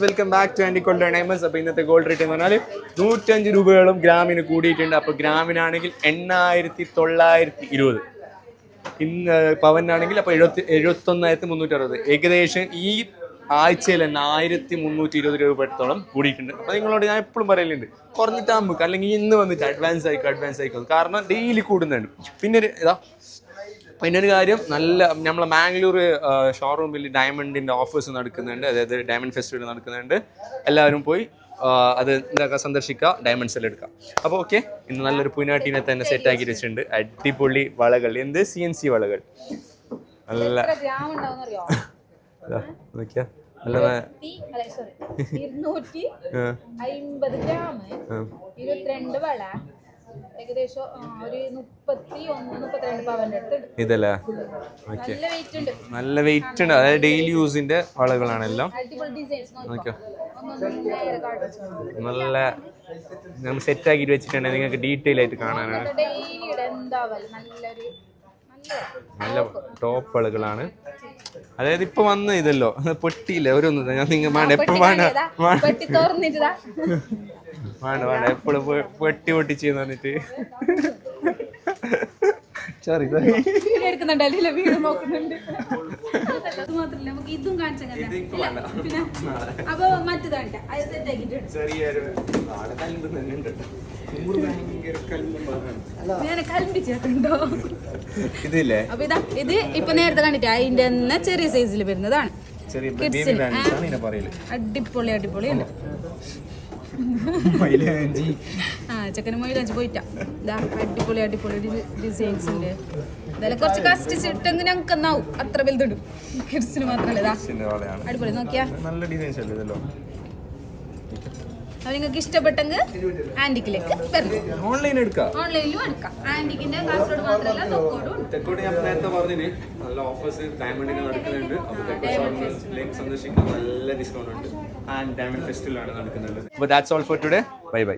Welcome back to Andy gold diamonds. അപ്പോൾ ഇന്നത്തെ gold rate എന്ന് പറഞ്ഞാൽ 105 രൂപയോളം ഗ്രാമിന് കൂടിയിട്ടുണ്ട്. അപ്പോൾ ഗ്രാമിനാണെങ്കിൽ 8,920, ഇന്ന് പവനാണെങ്കിൽ അപ്പോൾ 71,360. ഏകദേശം ഈ ആഴ്ചയിൽ തന്നെ 1,320 രൂപത്തോളം കൂടിയിട്ടുണ്ട്. അപ്പോൾ നിങ്ങളോട് ഞാൻ എപ്പോഴും പറയലുണ്ട്, കുറഞ്ഞിട്ടാകുമ്പോൾ അല്ലെങ്കിൽ ഇന്ന് വന്നിട്ട് അഡ്വാൻസ് ആയിക്കോ, കാരണം ഡെയിലി കൂടുന്നുണ്ട്. പിന്നെ ഒരു കാര്യം, നല്ല നമ്മളെ മാംഗ്ലൂർ ഷോറൂമിൽ ഡയമണ്ടിൻ്റെ ഓഫേഴ്സ് നടക്കുന്നുണ്ട്, അതായത് ഡയമണ്ട് ഫെസ്റ്റിവൽ നടക്കുന്നുണ്ട്. എല്ലാവരും പോയി അത് ഇതൊക്കെ സന്ദർശിക്കുക, ഡയമണ്ട്സ് എല്ലാം എടുക്കുക. അപ്പോൾ ഓക്കെ, ഇന്ന് നല്ലൊരു പുനാട്ടീനെ തന്നെ സെറ്റ് ആക്കി വെച്ചിട്ടുണ്ട്. അടിപൊളി വളകൾ, എന്ത് CNC വളകൾ, നല്ല നോക്കിയാ നല്ല 250 ഗ്രാം 22 വള ഏകദേശം ഒരു 31-32 പവന്റെ അടുത്ത് ഇതല്ലേ. ഓക്കെ, നല്ല വെയിറ്റ് ഉണ്ട്. അതായത് ഡെയിലി യൂസിന്റെ വളകളാണ് എല്ലാം. നല്ല നമ്മൾ സെറ്റ് ആക്കിട്ട് വെച്ചിട്ടുണ്ടെങ്കിൽ നിങ്ങൾക്ക് ഡീറ്റെയിൽ ആയിട്ട് കാണാനാണ്. നല്ല ടോപ്പ് വളകളാണ്. അതായത് ഇപ്പൊ വന്ന് ഇതല്ലോ പൊട്ടിയില്ല ഓരോന്നും. ഞാൻ നിങ്ങൾ വേണ്ട എപ്പോഴും വേണ്ട എപ്പോഴും പൊട്ടിച്ചെന്ന് പറഞ്ഞിട്ട് സോറി ഇതില്ലേ. അപ്പൊ ഇത് ഇപ്പൊ നേരത്തെ കണ്ടിട്ട് അതിന്റെ തന്നെ ചെറിയ സൈസിൽ വരുന്നതാണ്. അടിപൊളിയുണ്ട്. ചെക്കന് മൈലാഞ്ചി പോയിട്ടാ. അടിപൊളി ഡിസൈൻസ് ഉണ്ട്. ഇതെല്ലാം കുറച്ച് കഷ്ടിച്ചിട്ടെങ്കിൽ ഞങ്ങൾക്ക് എന്നാവും അത്ര വലുതിടും. കിഡ്സിന് മാത്രമല്ല അടിപൊളി. നോക്കിയാ നല്ല ഡിസൈൻസ് അല്ലേ ഇതല്ലോ. നിങ്ങൾക്ക് ഇഷ്ടപ്പെട്ടെങ്കിൽ ആന്റിക്കിലേക്ക് വരണം. ഓൺലൈനിലും എടുക്കാം. ആന്റിക്കിന്റെ കാസർഗോഡ് മാത്രമല്ല തെക്കോട് ഞാൻ നേരത്തെ പറഞ്ഞിന് നല്ല ഓഫേഴ്സ് ഡയമണ്ടിന് നടക്കുന്നുണ്ട്. സന്ദർശിക്കാൻ നല്ല ഡിസ്കൗണ്ട് ഉണ്ട്. ആൻഡ് ഡയമണ്ട് ഫെസ്റ്റിവലാണ് നടക്കുന്നുണ്ട്. അപ്പോൾ that's all for today. By.